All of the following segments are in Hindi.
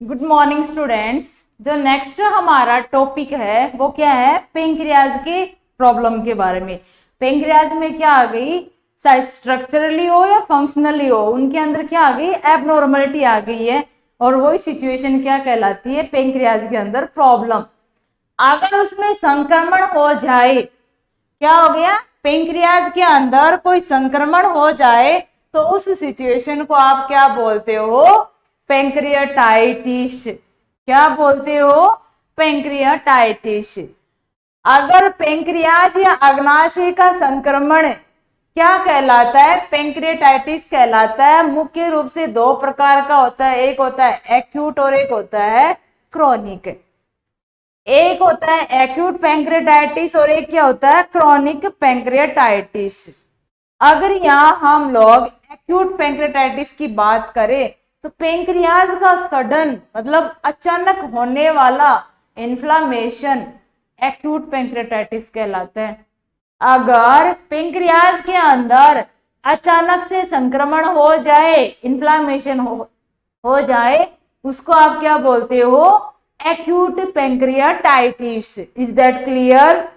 Good morning students. जो नेक्स्ट हमारा टॉपिक है वो क्या है? पेंक्रियाज के प्रॉब्लम के बारे में। पेंक्रियाज में क्या आ गई, चाहे स्ट्रक्चरली हो या फंक्शनली हो, उनके अंदर क्या आ गई, एबनॉर्मलिटी आ गई है। और वही सिचुएशन क्या कहलाती है? पेंक्रियाज के अंदर प्रॉब्लम। अगर उसमें संक्रमण हो जाए, क्या हो गया, पेंक्रियाज के अंदर कोई संक्रमण हो जाए तो उस सिचुएशन को आप क्या बोलते हो? पेंक्रियाटाइटिस। क्या बोलते हो? पेंक्रियाटाइटिस। अगर पेंक्रियाज या अग्नाशय का संक्रमण क्या कहलाता है? पेंक्रियाटाइटिस कहलाता है। मुख्य रूप से दो प्रकार का होता है, एक होता है एक्यूट और एक होता है क्रोनिक। एक होता है एक्यूट पैंक्रियाटाइटिस और एक क्या होता है? Chronic pancreatitis. अगर यहाँ हम लोग एक्यूट पैंक्रियाटाइटिस की बात करें तो पेंक्रियाज का सडन मतलब अचानक होने वाला इन्फ्लामेशन एक्यूट पैंक्रियाटाइटिस कहलाता है। अगर पेंक्रियाज के अंदर अचानक से संक्रमण हो जाए, इन्फ्लामेशन हो जाए, उसको आप क्या बोलते हो? Acute pancreatitis. Is that clear?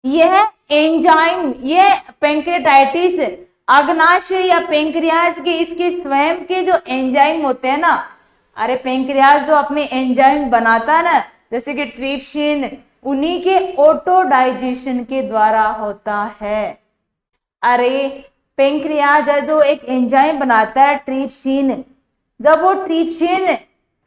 यह एंजाइम, यह पैंक्रियाटाइटिस अग्नाशय या पेंक्रियाज के इसके स्वयं के जो एंजाइम होते हैं ना, अरे पेंक्रियाज जो अपने एंजाइम बनाता है ना, जैसे कि ट्रिप्सिन, उन्हीं के ऑटो डाइजेशन के द्वारा होता है। अरे पेंक्रियाज है जो एक एंजाइम बनाता है ट्रिप्सिन, जब वो ट्रिप्सिन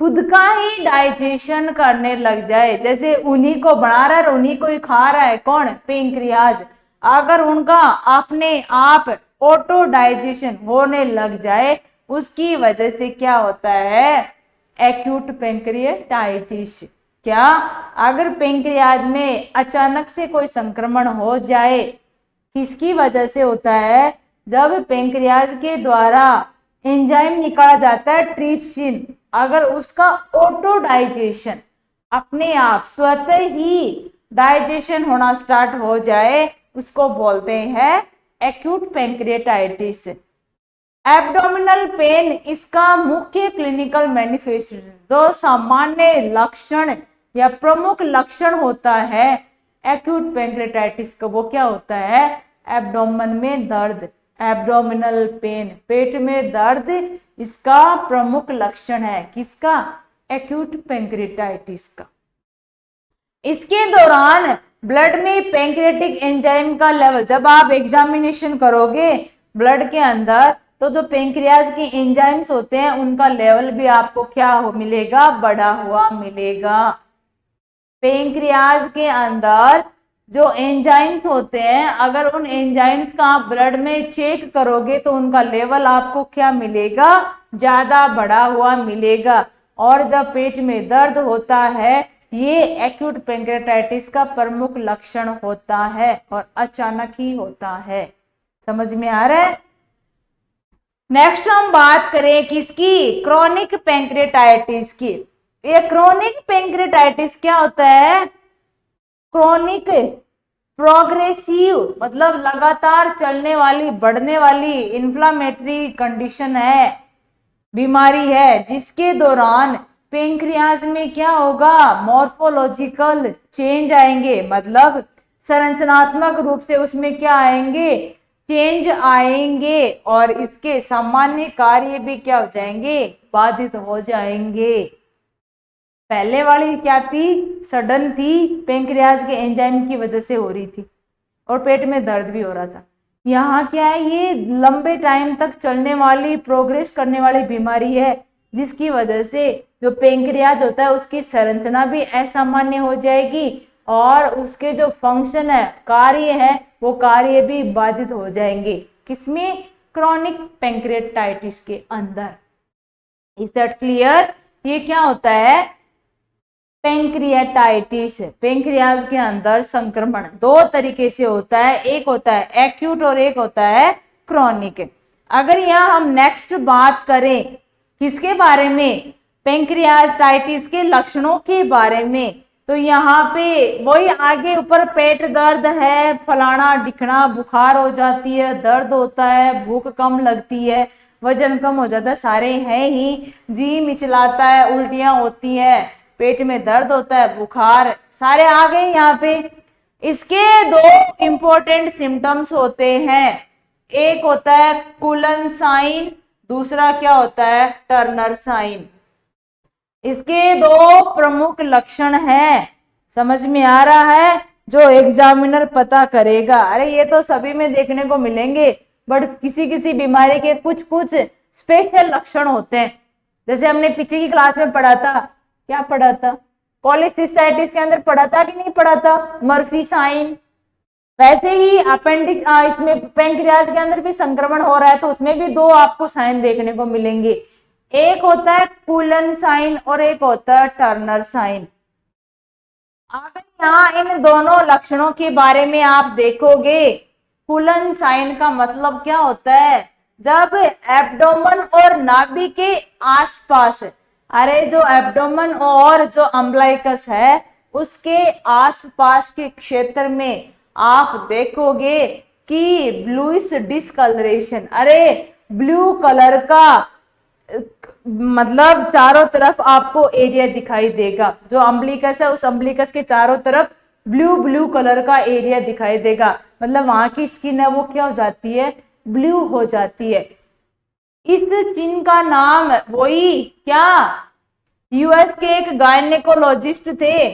खुद का ही डाइजेशन करने लग जाए, जैसे उन्हीं को बना रहा है उन्हीं को ही खा रहा है, कौन? पेंक्रियाज। अगर उनका अपने आप ऑटो डाइजेशन होने लग जाए, उसकी वजह से क्या होता है? Acute pancreatitis. क्या? अगर पेंक्रियाज में अचानक से कोई संक्रमण हो जाए, किसकी वजह से होता है? जब पेंक्रियाज के द्वारा एंजाइम निकाला जाता है ट्रिप्सिन, अगर उसका ऑटो डाइजेशन अपने आप स्वतः ही डाइजेशन होना स्टार्ट हो जाए, उसको बोलते हैं एक्यूट पैंक्रियाटाइटिस। एब्डोमिनल पेन इसका मुख्य क्लिनिकल मैनिफेस्टेशन, जो सामान्य लक्षण या प्रमुख लक्षण होता है एक्यूट पैंक्रियाटाइटिस का, वो क्या होता है? एब्डोमेन में दर्द, एब्डोमिनल पेन, पेट में दर्द, इसका प्रमुख लक्षण है। किसका? एक्यूट पैंक्रियाटाइटिस का। इसके दौरान ब्लड में पैंक्रियाटिक एंजाइम का लेवल, जब आप एग्जामिनेशन करोगे ब्लड के अंदर, तो जो पेंक्रियाज के एंजाइम्स होते हैं उनका लेवल भी आपको क्या हो मिलेगा? बढ़ा हुआ मिलेगा। पेंक्रियाज के अंदर जो एंजाइम्स होते हैं, अगर उन एंजाइम्स का आप ब्लड में चेक करोगे तो उनका लेवल आपको क्या मिलेगा? ज्यादा बढ़ा हुआ मिलेगा। और जब पेट में दर्द होता है, ये एक्यूट पैंक्रियाटाइटिस का प्रमुख लक्षण होता है और अचानक ही होता है। समझ में आ रहा है? नेक्स्ट हम बात करें किसकी? क्रोनिक पैंक्रियाटाइटिस की। ये क्रोनिक पैंक्रियाटाइटिस क्या होता है? क्रोनिक प्रोग्रेसिव मतलब लगातार चलने वाली, बढ़ने वाली इन्फ्लामेटरी कंडीशन है, बीमारी है, जिसके दौरान पेंक्रियाज में क्या होगा? मॉर्फोलॉजिकल चेंज आएंगे, मतलब संरचनात्मक रूप से उसमें क्या आएंगे? चेंज आएंगे। और इसके सामान्य कार्य भी क्या हो जाएंगे? बाधित हो जाएंगे। पहले वाली क्या थी? सडन थी, पेंक्रियाज के एंजाइम की वजह से हो रही थी और पेट में दर्द भी हो रहा था। यहाँ क्या है? ये लंबे टाइम तक चलने वाली, प्रोग्रेस करने वाली बीमारी है, जिसकी वजह से जो पेंक्रियाज होता है उसकी संरचना भी असामान्य हो जाएगी और उसके जो फंक्शन है, कार्य है, वो कार्य भी बाधित हो जाएंगे। किसमें? क्रोनिक पैंक्रियाटाइटिस के अंदर। Is that clear? ये क्या होता है? पेंक्रियाटाइटिस। पेंक्रियाज के अंदर संक्रमण दो तरीके से होता है, एक होता है एक्यूट और एक होता है क्रोनिक। अगर यहाँ हम नेक्स्ट बात करें किसके बारे में? पेंक्रियाटाइटिस के लक्षणों के बारे में, तो यहाँ पे वही आगे ऊपर पेट दर्द है, फलाना ढिकना, बुखार हो जाती है, दर्द होता है, भूख कम लगती है, वजन कम हो जाता है, सारे हैं ही। जी मिचलाता है, उल्टियां होती हैं, पेट में दर्द होता है, बुखार, सारे आ गए यहाँ पे। इसके दो इंपॉर्टेंट सिम्टम्स होते हैं, एक होता है कूलन साइन, दूसरा क्या होता है टर्नर साइन। इसके दो प्रमुख लक्षण हैं, समझ में आ रहा है, जो एग्जामिनर पता करेगा। अरे ये तो सभी में देखने को मिलेंगे, बट किसी किसी बीमारी के कुछ कुछ स्पेशल लक्षण होते हैं। जैसे हमने पीछे की क्लास में पढ़ा था, क्या पढ़ा था, कोलेसिस्टाइटिस के अंदर पढ़ा था कि नहीं पढ़ा था, मर्फी साइन। वैसे ही अपेंडिक इसमें पेंक्रियाज के अंदर भी संक्रमण हो रहा है, तो उसमें भी दो आपको साइन देखने को मिलेंगे, एक होता है कूलन साइन और एक होता है टर्नर साइन। अगर यहाँ इन दोनों लक्षणों के बारे में आप देखोगे, कूलन साइन का मतलब क्या होता है, जब एब्डोमेन और नाभि के आसपास, अरे जो एब्डोमेन और जो अम्बलाइकस है उसके आसपास के क्षेत्र में आप देखोगे कि ब्लूइश डिस्कलरेशन, अरे ब्लू कलर का मतलब चारों तरफ आपको एरिया दिखाई देगा। जो अम्बलिकस है उस अम्बलिकस के चारों तरफ ब्लू ब्लू कलर का एरिया दिखाई देगा, मतलब वहां की स्किन है वो क्या हो जाती है, ब्लू हो जाती है। इस चिन्ह का नाम वही क्या, यूएस के एक गायनेकोलॉजिस्ट थे,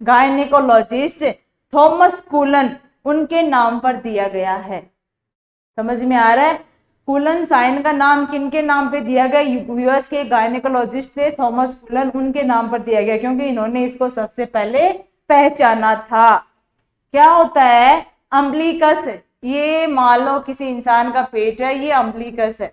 गायनेकोलॉजिस्ट थॉमस कूलन, उनके नाम पर दिया गया है। समझ में आ रहा है, कूलन साइन का नाम किनके नाम पे दिया गया, यूएस के गायनेकोलॉजिस्ट थे थॉमस कूलन, उनके नाम पर दिया गया, क्योंकि इन्होंने इसको सबसे पहले पहचाना था। क्या होता है अम्बलिकस, ये मान लो किसी इंसान का पेट है, ये अम्बलिकस है,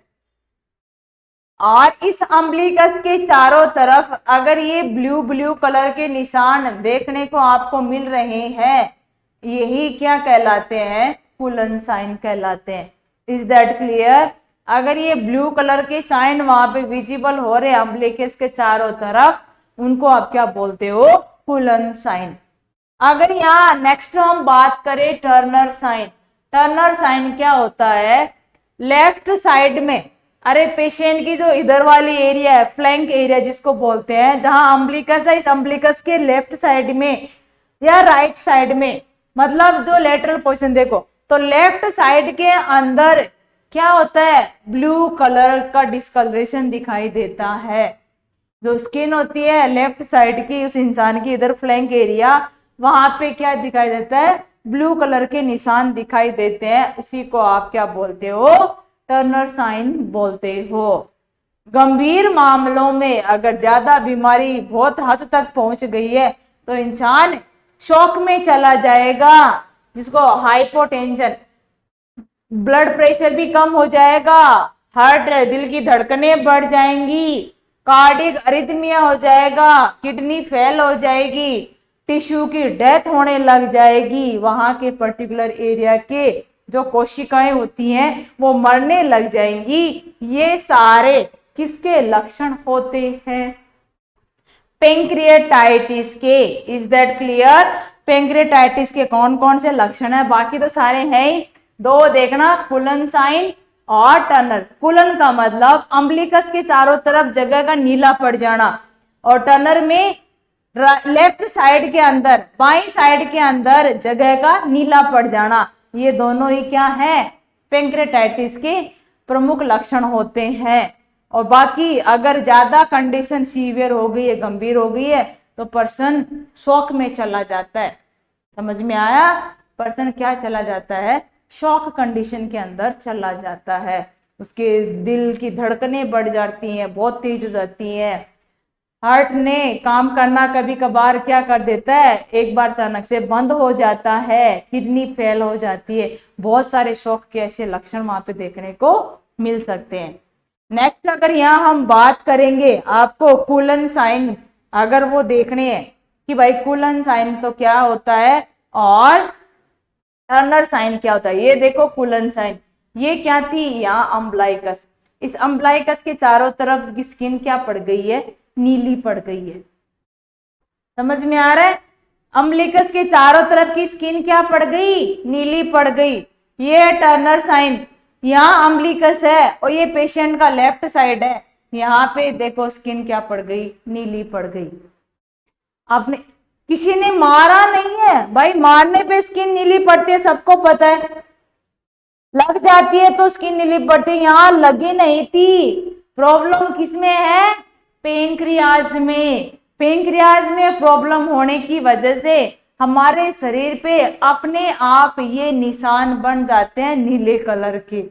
और इस अम्बलिकस के चारों तरफ अगर ये ब्लू ब्लू कलर के निशान देखने को आपको मिल रहे हैं, यही क्या कहलाते हैं, कूलन साइन कहलाते हैं। इज दैट क्लियर, अगर ये ब्लू कलर के साइन वहां पे विजिबल हो रहे हैं अम्बलिकस के चारों तरफ, उनको आप क्या बोलते हो, कूलन साइन। अगर यहाँ नेक्स्ट हम बात करें टर्नर साइन, टर्नर साइन क्या होता है, लेफ्ट साइड में, अरे पेशेंट की जो इधर वाली एरिया है, फ्लैंक एरिया जिसको बोलते हैं, जहां अम्बलिकस है, इस अम्बलिकस के लेफ्ट साइड में या राइट साइड में, मतलब जो लेटरल पोजीशन देखो, तो लेफ्ट साइड के अंदर क्या होता है, ब्लू कलर का डिस्कलरेशन दिखाई देता है। जो स्किन होती है लेफ्ट साइड की उस इंसान की, इधर फ्लैंक एरिया, वहां पे क्या दिखाई देता है, ब्लू कलर के निशान दिखाई देते हैं, उसी को आप क्या बोलते हो, टर्नर साइन बोलते हो। गंभीर मामलों में अगर ज्यादा बीमारी बहुत हद तक पहुंच गई है तो इंसान शॉक में चला जाएगा, जिसको हाइपोटेंशन, ब्लड प्रेशर भी कम हो जाएगा, हार्ट दिल की धड़कनें बढ़ जाएंगी, कार्डियक अरिथमिया हो जाएगा, किडनी फेल हो जाएगी, टिश्यू की डेथ होने लग जाएगी, वहां के पर्टिकुलर एरिया के जो कोशिकाएं होती हैं वो मरने लग जाएंगी। ये सारे किसके लक्षण होते हैं, पेंक्रियाटाइटिस के। इज दैट क्लियर, पेंक्रियाटाइटिस के कौन कौन से लक्षण है, बाकी तो सारे हैं ही, दो देखना, कूलन साइन और टर्नर। कूलन का मतलब अम्बलिकस के चारों तरफ जगह का नीला पड़ जाना, और टर्नर में लेफ्ट साइड के अंदर, बाई साइड के अंदर जगह का नीला पड़ जाना। ये दोनों ही क्या है, पेंक्रियाटाइटिस के प्रमुख लक्षण होते हैं। और बाकी अगर ज्यादा कंडीशन सीवियर हो गई है, गंभीर हो गई है, तो पर्सन शॉक में चला जाता है। समझ में आया, पर्सन क्या चला जाता है, शॉक कंडीशन के अंदर चला जाता है, उसके दिल की धड़कनें बढ़ जाती हैं, बहुत तेज हो जाती हैं, हार्ट ने काम करना कभी कभार क्या कर देता है, एक बार अचानक से बंद हो जाता है, किडनी फेल हो जाती है, बहुत सारे शॉक के ऐसे लक्षण वहां पे देखने को मिल सकते हैं। नेक्स्ट अगर यहाँ हम बात करेंगे, आपको कूलन साइन अगर वो देखने हैं कि भाई कूलन साइन तो क्या होता है और टर्नर साइन क्या होता है, ये देखो कूलन साइन, ये क्या थी, यहाँ अम्बलाइकस, इस अम्बलाइकस के चारों तरफ की स्किन क्या पड़ गई है, नीली पड़ गई है। समझ में आ रहा है, अम्बलिकस के चारों तरफ की स्किन क्या पड़ गई, नीली पड़ गई, ये है टर्नर साइन। यहाँ अम्बिलिकस है और ये पेशेंट का लेफ्ट साइड है। यहाँ पे देखो स्किन क्या पड़ गई, नीली पड़ गई। आपने किसी ने मारा नहीं है भाई, मारने पे स्किन नीली पड़ती है, सबको पता है। लग जाती है तो स्किन नीली पड़ती है, यहाँ लगी नहीं थी। प्रॉब्लम किसमें है? पेंक्रियाज में। पेंक्रियाज में प्रॉब्लम होने की वजह से हमारे शरीर पे अपने आप ये निशान बन जाते हैं नीले कलर के।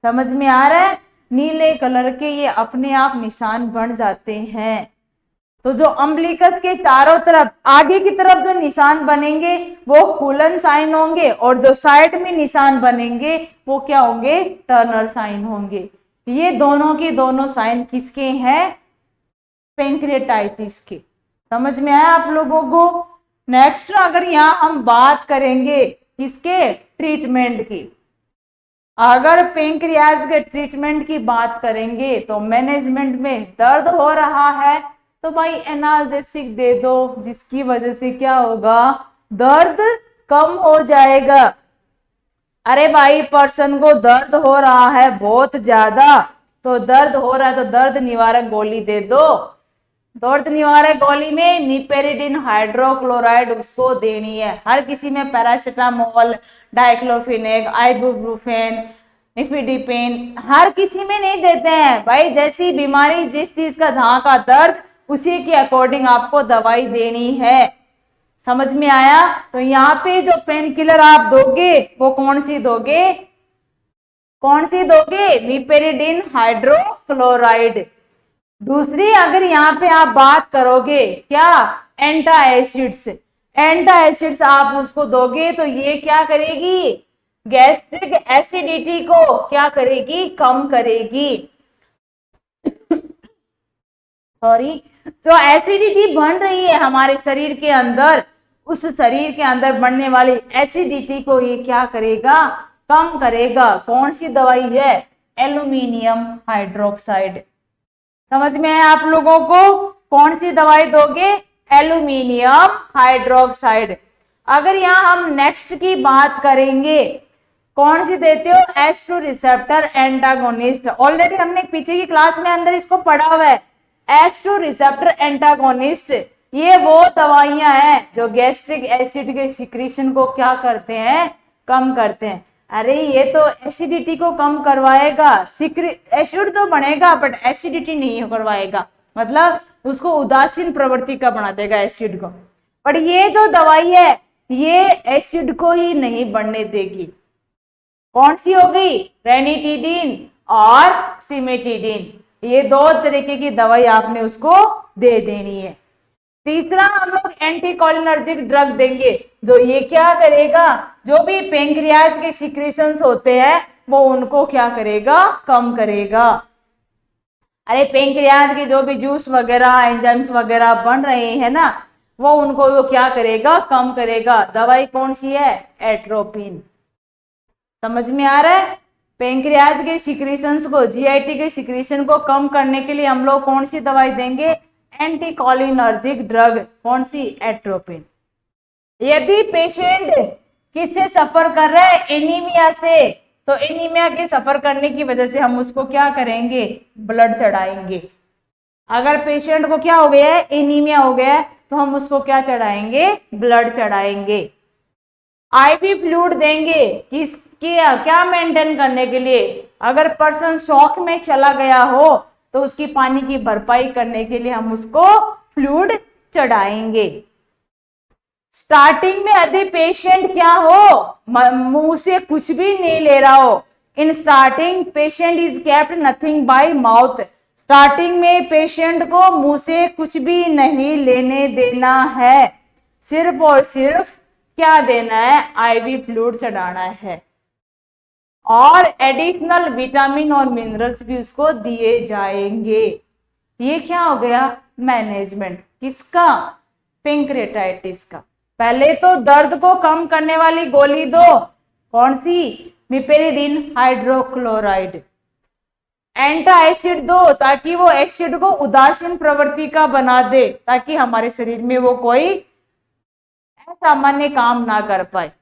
समझ में आ रहा है? नीले कलर के ये अपने आप निशान बन जाते हैं। तो जो अम्बिलिकस के चारों तरफ आगे की तरफ जो निशान बनेंगे वो कूलन साइन होंगे, और जो साइड में निशान बनेंगे वो क्या होंगे? टर्नर साइन होंगे। ये दोनों के दोनों साइन किसके हैं? पेंक्रियाटाइटिस के। समझ में आया आप लोगों को? नेक्स्ट अगर यहाँ हम बात करेंगे किसके? ट्रीटमेंट की। अगर पेंक्रियाज के ट्रीटमेंट की बात करेंगे तो मैनेजमेंट में दर्द हो रहा है तो भाई एनाल्जेसिक दे दो, जिसकी वजह से क्या होगा? दर्द कम हो जाएगा। अरे भाई पर्सन को दर्द हो रहा है बहुत ज्यादा, तो दर्द हो रहा है तो दर्द निवारक गोली दे दो। दर्द निवारक गोली में मीपेरिडिन हाइड्रोक्लोराइड उसको देनी है। हर किसी में पैरासीटामोल, डाइक्लोफिनेक, आइबुप्रोफेन, इफिडिपिन हर किसी में नहीं देते हैं भाई। जैसी बीमारी, जिस चीज का जहां का दर्द, उसी के अकॉर्डिंग आपको दवाई देनी है। समझ में आया? तो यहाँ पे जो पेन किलर आप दोगे वो कौन सी दोगे? कौन सी दोगे? मीपेरिडिन हाइड्रोक्लोराइड। दूसरी अगर यहाँ पे आप बात करोगे क्या? एंटा एसिड्स। एंटा एसिड्स आप उसको दोगे तो ये क्या करेगी? गैस्ट्रिक एसिडिटी को क्या करेगी? कम करेगी। सॉरी, जो एसिडिटी बन रही है हमारे शरीर के अंदर, उस शरीर के अंदर बनने वाली एसिडिटी को ये क्या करेगा? कम करेगा। कौन सी दवाई है? Aluminium hydroxide. समझ में है आप लोगों को? कौन सी दवाई दोगे? Aluminium hydroxide. अगर यहाँ हम नेक्स्ट की बात करेंगे, कौन सी देते हो? एच2 रिसेप्टर एंटागोनिस्ट। ऑलरेडी हमने पीछे की क्लास में अंदर इसको पढ़ा हुआ है। H2 रिसेप्टर एंटागोनिस्ट ये वो दवाइयां हैं जो गैस्ट्रिक एसिड के सिक्रीशन को क्या करते हैं? कम करते हैं। अरे ये तो एसिडिटी को कम करवाएगा, एसिड तो बनेगा बट एसिडिटी नहीं करवाएगा, मतलब उसको उदासीन प्रवृत्ति का बना देगा एसिड को। पर ये जो दवाई है ये एसिड को ही नहीं बढ़ने देगी। कौन सी हो गई? रेनिटिडीन और सिमेटिडीन। ये दो तरीके की दवाई आपने उसको दे देनी है। तीसरा हम लोग एंटीकोलिनर्जिक ड्रग देंगे, जो ये क्या करेगा? जो भी पेंक्रियाज के सिक्रीशंस होते हैं वो उनको क्या करेगा? कम करेगा। अरे पेंक्रियाज के जो भी जूस वगैरह, एंजाइम्स वगैरह बन रहे हैं ना, वो उनको वो क्या करेगा? कम करेगा। दवाई कौन सी है? एट्रोपिन। समझ में आ रहा है? पेंक्रियाज के सिक्रीशंस को, जीआईटी के सिक्रीशन को कम करने के लिए हम लोग कौन सी दवाई देंगे? Anticholinergic drug. कौन सी? एट्रोपिन। यदि पेशेंट किससे सफर कर रहा है? एनीमिया से, तो एनीमिया के सफर करने की वजह से हम उसको क्या करेंगे? ब्लड चढ़ाएंगे। अगर पेशेंट को क्या हो गया है? एनीमिया हो गया है, तो हम उसको क्या चढ़ाएंगे? ब्लड चढ़ाएंगे। आईवी फ्लूइड देंगे किस क्या मेंटेन करने के लिए? अगर पर्सन शॉक में चला गया हो तो उसकी पानी की भरपाई करने के लिए हम उसको फ्लूइड चढ़ाएंगे। स्टार्टिंग में यदि पेशेंट क्या हो? मुंह से कुछ भी नहीं ले रहा हो, in starting patient is kept nothing bye mouth. Starting में पेशेंट को मुंह से कुछ भी नहीं लेने देना है, सिर्फ और सिर्फ क्या देना है? आईवी फ्लूइड चढ़ाना है, और एडिशनल विटामिन और मिनरल्स भी उसको दिए जाएंगे। ये क्या हो गया? मैनेजमेंट किसका? पेंक्रियाटाइटिस का। पहले तो दर्द को कम करने वाली गोली दो, कौन सी? मीपेरिडिन हाइड्रोक्लोराइड। एंटा एसिड दो ताकि वो एसिड को उदासीन प्रवृत्ति का बना दे, ताकि हमारे शरीर में वो कोई असामान्य काम ना कर पाए।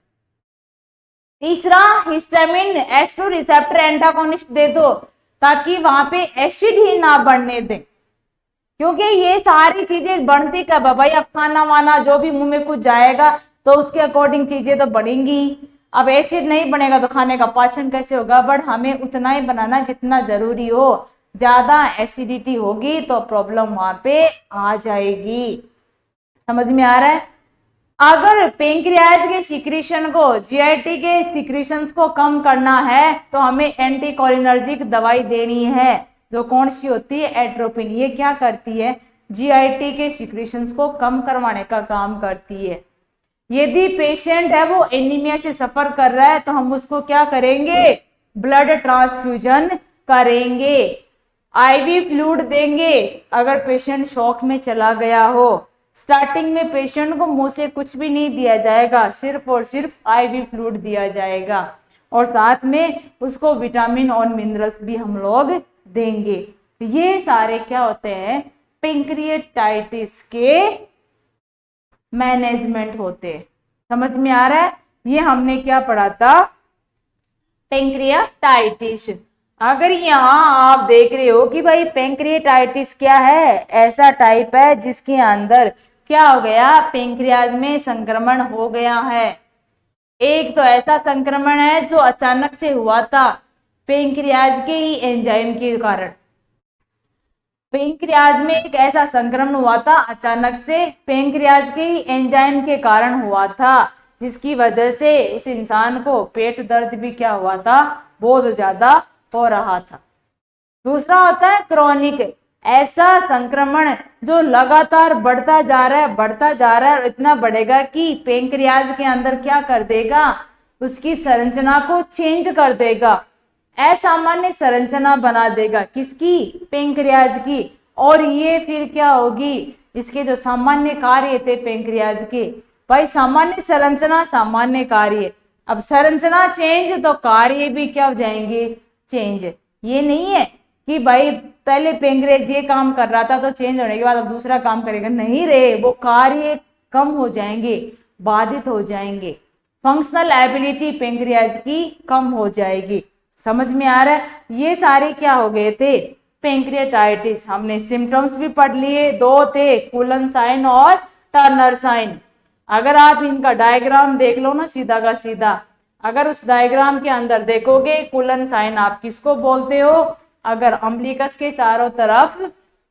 तीसरा, हिस्टामिन H2 रिसेप्टर एंटागोनिस्ट दे दो ताकि वहां पे एसिड ही ना बढ़ने दे, क्योंकि ये सारी चीजें बढ़ती कब है भाई, अब खाना वाना जो भी मुंह में कुछ जाएगा तो उसके अकॉर्डिंग चीजें तो बढ़ेंगी। अब एसिड नहीं बनेगा तो खाने का पाचन कैसे होगा, बट हमें उतना ही बनाना जितना जरूरी हो। ज्यादा एसिडिटी होगी तो प्रॉब्लम वहां पे आ जाएगी। समझ में आ रहा है? अगर पेंक्रियाज के सिक्रीशन को, जीआईटी के सिक्रीशंस को कम करना है तो हमें एंटीकोलिनर्जिक दवाई देनी है, जो कौन सी होती है, एट्रोपिन। ये क्या करती है, जीआईटी के सिक्रीशंस को कम करवाने का काम करती है। यदि पेशेंट है वो एनीमिया से सफर कर रहा है तो हम उसको क्या करेंगे, ब्लड ट्रांसफ्यूजन करेंगे, आईवी फ्लूइड देंगे। अगर पेशेंट शॉक में चला गया हो, स्टार्टिंग में पेशेंट को मुंह से कुछ भी नहीं दिया जाएगा, सिर्फ और सिर्फ आईवी फ्लूइड दिया जाएगा, और साथ में उसको विटामिन और मिनरल्स भी हम लोग देंगे। ये सारे क्या होते हैं, पेंक्रियाटाइटिस के मैनेजमेंट होते। समझ में आ रहा है? ये हमने क्या पढ़ा था, पेंक्रियाटाइटिस। अगर यहाँ आप देख रहे हो कि भाई पेंक्रियाटाइटिस क्या है, ऐसा टाइप है जिसके अंदर क्या हो गया, पेंक्रियाज में संक्रमण हो गया है। एक तो ऐसा संक्रमण है जो अचानक से हुआ था पेंक्रियाज के ही एंजाइम के कारण। पेंक्रियाज में एक ऐसा संक्रमण हुआ था अचानक से, पेंक्रियाज के ही एंजाइम के कारण हुआ था, जिसकी वजह से उस इंसान को पेट दर्द भी क्या हुआ था, बहुत ज्यादा हो रहा था। दूसरा होता है क्रॉनिक, ऐसा संक्रमण जो लगातार बढ़ता जा रहा है, बढ़ता जा रहा है, और इतना बढ़ेगा कि पेंक्रियाज के अंदर क्या कर देगा, उसकी संरचना को चेंज कर देगा, असामान्य संरचना बना देगा, किसकी, पेंक्रियाज की। और ये फिर क्या होगी, इसके जो सामान्य कार्य थे पेंक्रियाज के, भाई सामान्य संरचना सामान्य कार्य, अब संरचना चेंज तो कार्य भी क्या हो जाएंगे, चेंज। ये नहीं है कि भाई पहले पेंक्रियाज ये काम कर रहा था तो चेंज होने के बाद अब दूसरा काम करेगा, नहीं रे, वो कार्य कम हो जाएंगे, बाधित हो जाएंगे, फंक्शनल एबिलिटी पेंक्रियाज की कम हो जाएगी। समझ में आ रहा है? ये सारे क्या हो गए थे, पेंक्रियाटाइटिस। हमने सिम्टम्स भी पढ़ लिए, दो थे, कूलन साइन और टर्नर साइन। अगर आप इनका डायग्राम देख लो ना सीधा का सीधा, अगर उस डायग्राम के अंदर देखोगे कूलन साइन आप किसको बोलते हो, अगर अम्बिलिकस के चारों तरफ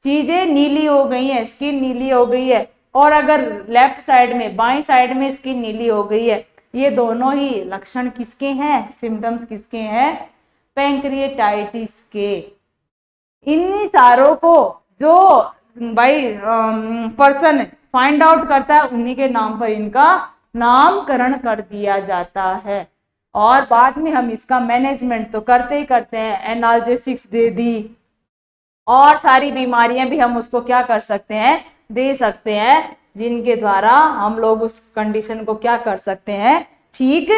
चीजें नीली हो गई है, स्किन नीली हो गई है, और अगर लेफ्ट साइड में, बाईं साइड में स्किन नीली हो गई है, ये दोनों ही लक्षण किसके हैं, सिम्टम्स किसके हैं, पेंक्रियाटाइटिस के। इन्हीं सारों को जो भाई पर्सन फाइंड आउट करता है, उन्हीं के नाम पर इनका नामकरण कर दिया जाता है। और बाद में हम इसका मैनेजमेंट तो करते ही करते हैं, एनाल्जेसिक्स दे दी, और सारी बीमारियां भी हम उसको क्या कर सकते हैं, दे सकते हैं, जिनके द्वारा हम लोग उस कंडीशन को क्या कर सकते हैं, ठीक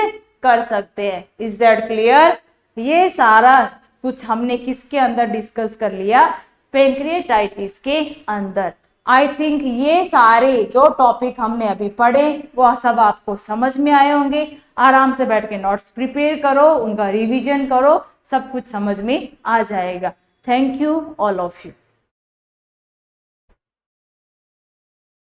कर सकते हैं। Is that clear? ये सारा कुछ हमने किसके अंदर डिस्कस कर लिया, पेंक्रियाटाइटिस के अंदर। आई थिंक ये सारे जो टॉपिक हमने अभी पढ़े वो सब आपको समझ में आए होंगे। आराम से बैठ के नोट्स प्रिपेयर करो, उनका रिवीजन करो, सब कुछ समझ में आ जाएगा। Thank you all of you.